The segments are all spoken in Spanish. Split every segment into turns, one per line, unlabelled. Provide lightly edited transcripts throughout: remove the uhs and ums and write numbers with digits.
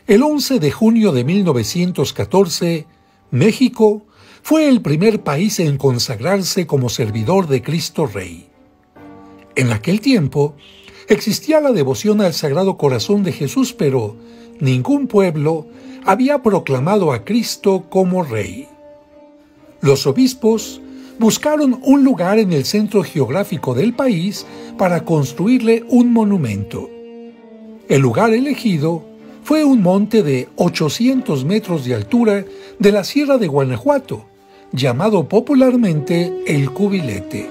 El 11 de junio de 1914, México fue el primer país en consagrarse como servidor de Cristo Rey. En aquel tiempo, existía la devoción al Sagrado Corazón de Jesús, pero ningún pueblo había proclamado a Cristo como Rey. Los obispos buscaron un lugar en el centro geográfico del país para construirle un monumento. El lugar elegido fue un monte de 800 metros de altura de la Sierra de Guanajuato, llamado popularmente el Cubilete.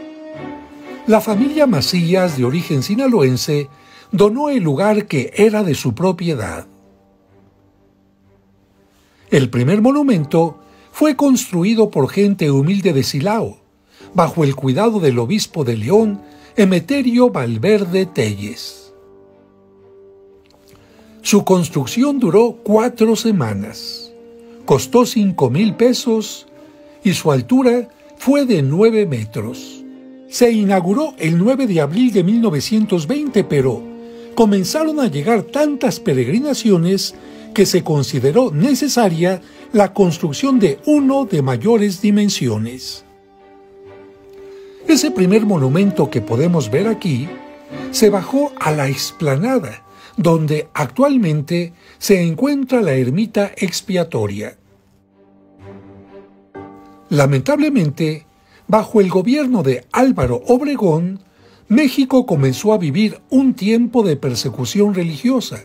La familia Macías, de origen sinaloense, donó el lugar que era de su propiedad. El primer monumento fue construido por gente humilde de Silao, bajo el cuidado del obispo de León, Emeterio Valverde Telles. Su construcción duró 4 semanas, costó 5,000 pesos y su altura fue de 9 metros. Se inauguró el 9 de abril de 1920, pero comenzaron a llegar tantas peregrinaciones que se consideró necesaria la construcción de uno de mayores dimensiones. Ese primer monumento que podemos ver aquí se bajó a la explanada, donde actualmente se encuentra la ermita expiatoria. Lamentablemente, bajo el gobierno de Álvaro Obregón, México comenzó a vivir un tiempo de persecución religiosa.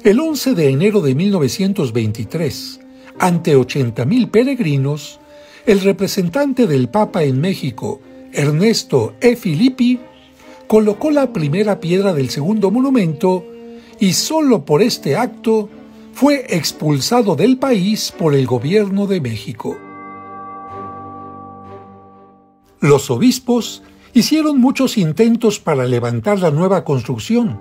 El 11 de enero de 1923, ante 80,000 peregrinos, el representante del Papa en México, Ernesto E. Filippi, colocó la primera piedra del segundo monumento y solo por este acto fue expulsado del país por el gobierno de México. Los obispos hicieron muchos intentos para levantar la nueva construcción,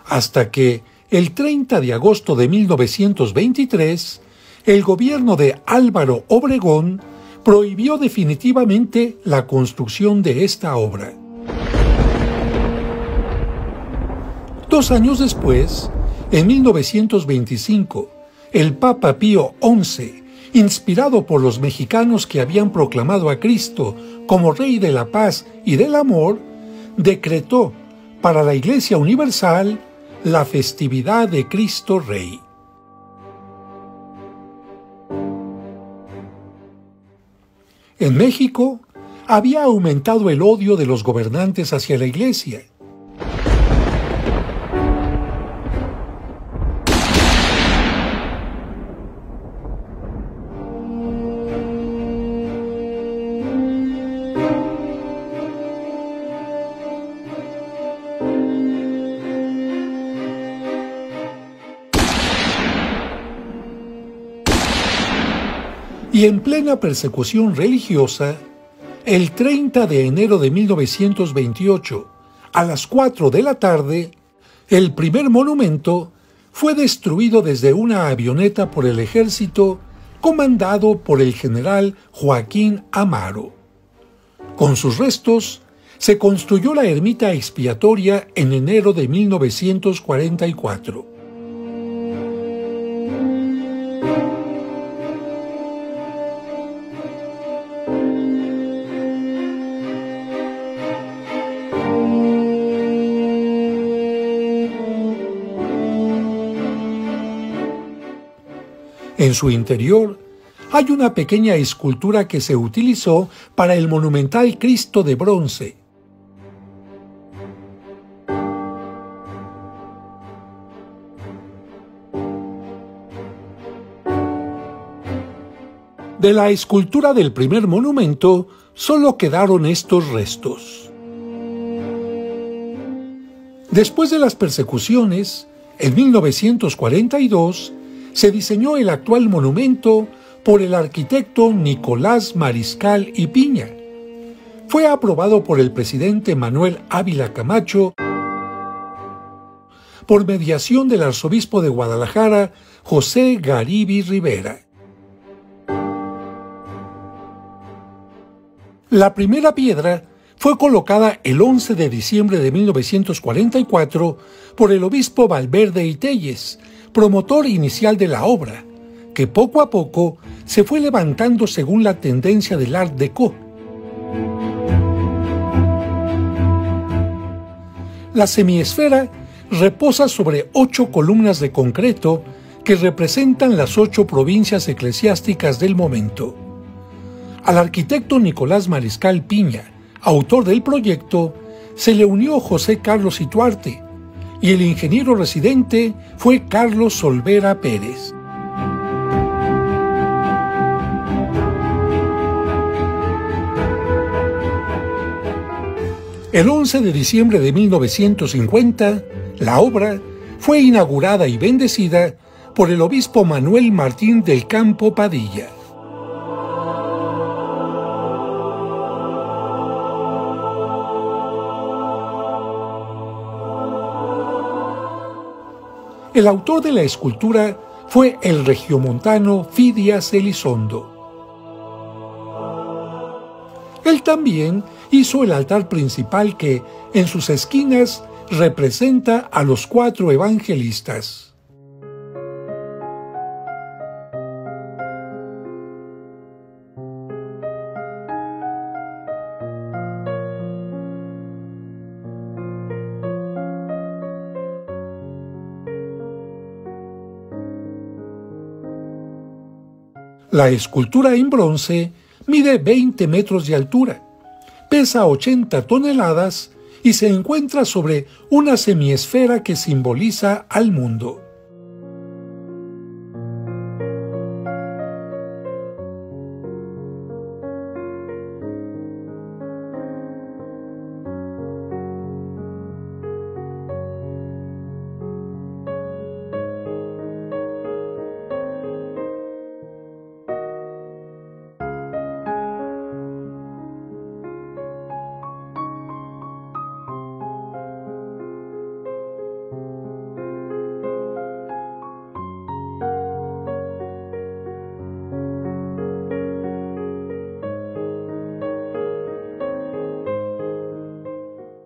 hasta que el 30 de agosto de 1923, el gobierno de Álvaro Obregón prohibió definitivamente la construcción de esta obra. 2 años después, en 1925, el Papa Pío XI, inspirado por los mexicanos que habían proclamado a Cristo como Rey de la Paz y del Amor, decretó para la Iglesia Universal la festividad de Cristo Rey. En México había aumentado el odio de los gobernantes hacia la Iglesia. Y en plena persecución religiosa, el 30 de enero de 1928, a las 4 de la tarde, el primer monumento fue destruido desde una avioneta por el ejército comandado por el general Joaquín Amaro. Con sus restos, se construyó la ermita expiatoria en enero de 1944. En su interior hay una pequeña escultura que se utilizó para el monumental Cristo de bronce. De la escultura del primer monumento solo quedaron estos restos. Después de las persecuciones, en 1942, se diseñó el actual monumento por el arquitecto Nicolás Mariscal y Piña. Fue aprobado por el presidente Manuel Ávila Camacho por mediación del arzobispo de Guadalajara, José Garibi Rivera. La primera piedra fue colocada el 11 de diciembre de 1944 por el obispo Valverde y Telles, promotor inicial de la obra, que poco a poco se fue levantando según la tendencia del Art Déco. La semiesfera reposa sobre 8 columnas de concreto que representan las 8 provincias eclesiásticas del momento. Al arquitecto Nicolás Mariscal Piña, autor del proyecto, se le unió José Carlos Ituarte, y el ingeniero residente fue Carlos Solvera Pérez. El 11 de diciembre de 1950, la obra fue inaugurada y bendecida por el obispo Manuel Martín del Campo Padilla. El autor de la escultura fue el regiomontano Fidias Elizondo. Él también hizo el altar principal que, en sus esquinas, representa a los 4 evangelistas. La escultura en bronce mide 20 metros de altura, pesa 80 toneladas y se encuentra sobre una semiesfera que simboliza al mundo.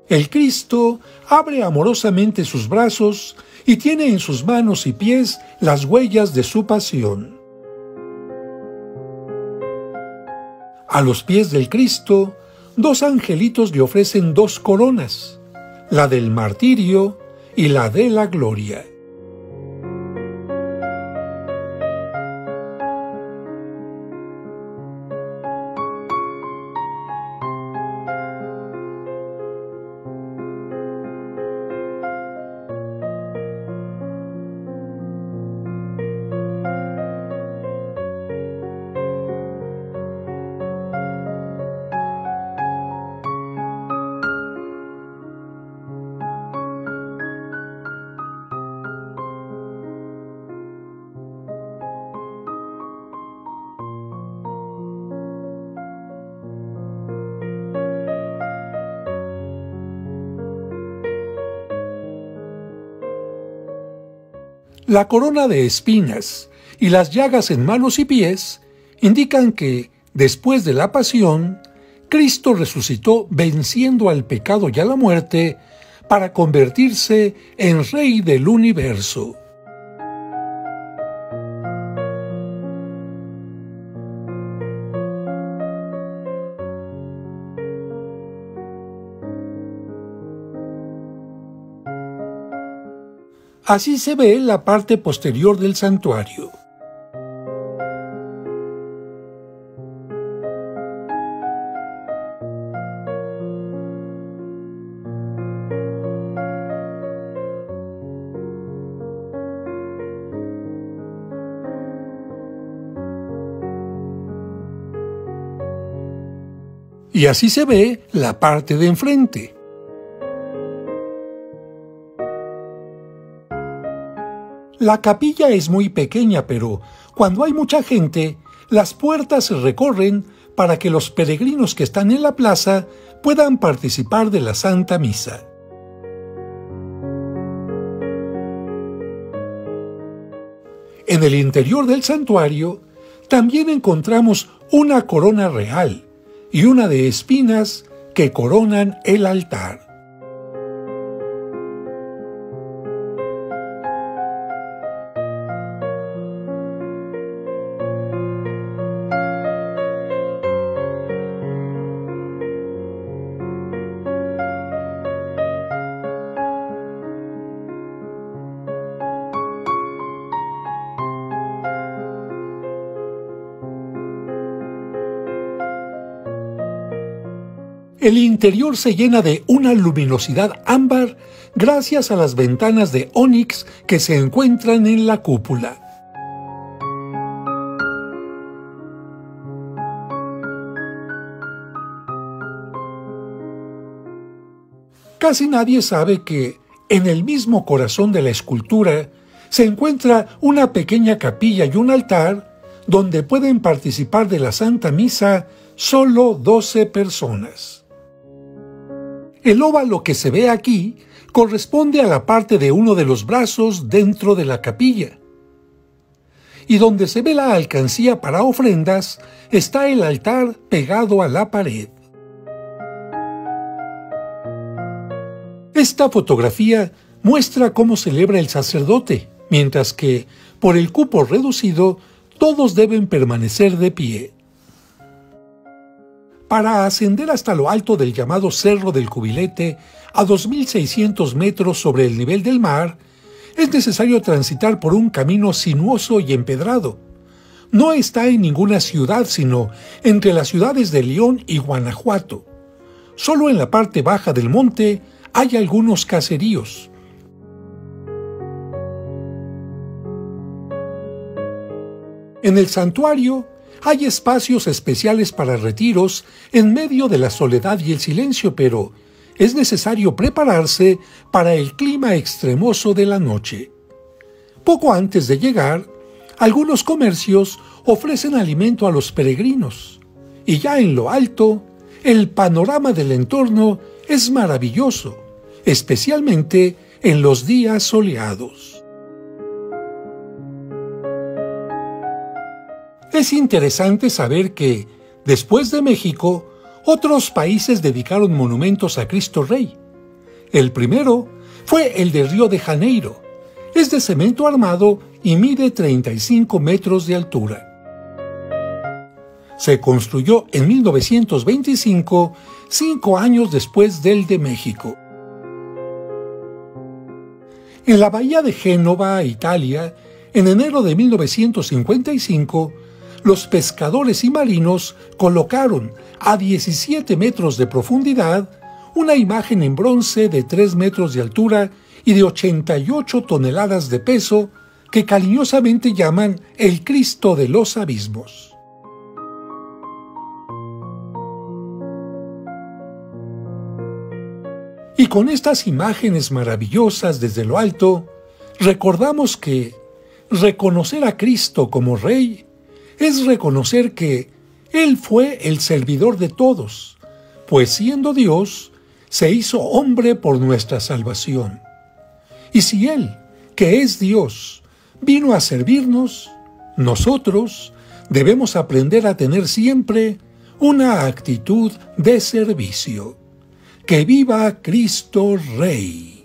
El Cristo abre amorosamente sus brazos y tiene en sus manos y pies las huellas de su pasión. A los pies del Cristo, 2 angelitos le ofrecen 2 coronas, la del martirio y la de la gloria. La corona de espinas y las llagas en manos y pies indican que, después de la pasión, Cristo resucitó venciendo al pecado y a la muerte para convertirse en Rey del universo. Así se ve la parte posterior del santuario. Y así se ve la parte de enfrente. La capilla es muy pequeña, pero cuando hay mucha gente, las puertas se recorren para que los peregrinos que están en la plaza puedan participar de la Santa Misa. En el interior del santuario también encontramos una corona real y una de espinas que coronan el altar. El interior se llena de una luminosidad ámbar gracias a las ventanas de ónix que se encuentran en la cúpula. Casi nadie sabe que en el mismo corazón de la escultura se encuentra una pequeña capilla y un altar donde pueden participar de la Santa Misa solo 12 personas. El óvalo que se ve aquí corresponde a la parte de uno de los brazos dentro de la capilla. Y donde se ve la alcancía para ofrendas está el altar pegado a la pared. Esta fotografía muestra cómo celebra el sacerdote, mientras que, por el cupo reducido, todos deben permanecer de pie. Para ascender hasta lo alto del llamado Cerro del Cubilete, a 2.600 metros sobre el nivel del mar, es necesario transitar por un camino sinuoso y empedrado. No está en ninguna ciudad, sino entre las ciudades de León y Guanajuato. Solo en la parte baja del monte hay algunos caseríos. En el santuario hay espacios especiales para retiros en medio de la soledad y el silencio, pero es necesario prepararse para el clima extremoso de la noche. Poco antes de llegar, algunos comercios ofrecen alimento a los peregrinos, y ya en lo alto, el panorama del entorno es maravilloso, especialmente en los días soleados. Es interesante saber que, después de México, otros países dedicaron monumentos a Cristo Rey. El primero fue el de Río de Janeiro. Es de cemento armado y mide 35 metros de altura. Se construyó en 1925, 5 años después del de México. En la bahía de Génova, Italia, en enero de 1955, los pescadores y marinos colocaron a 17 metros de profundidad una imagen en bronce de 3 metros de altura y de 88 toneladas de peso que cariñosamente llaman el Cristo de los Abismos. Y con estas imágenes maravillosas desde lo alto, recordamos que reconocer a Cristo como Rey es reconocer que Él fue el servidor de todos, pues siendo Dios, se hizo hombre por nuestra salvación. Y si Él, que es Dios, vino a servirnos, nosotros debemos aprender a tener siempre una actitud de servicio. ¡Que viva Cristo Rey!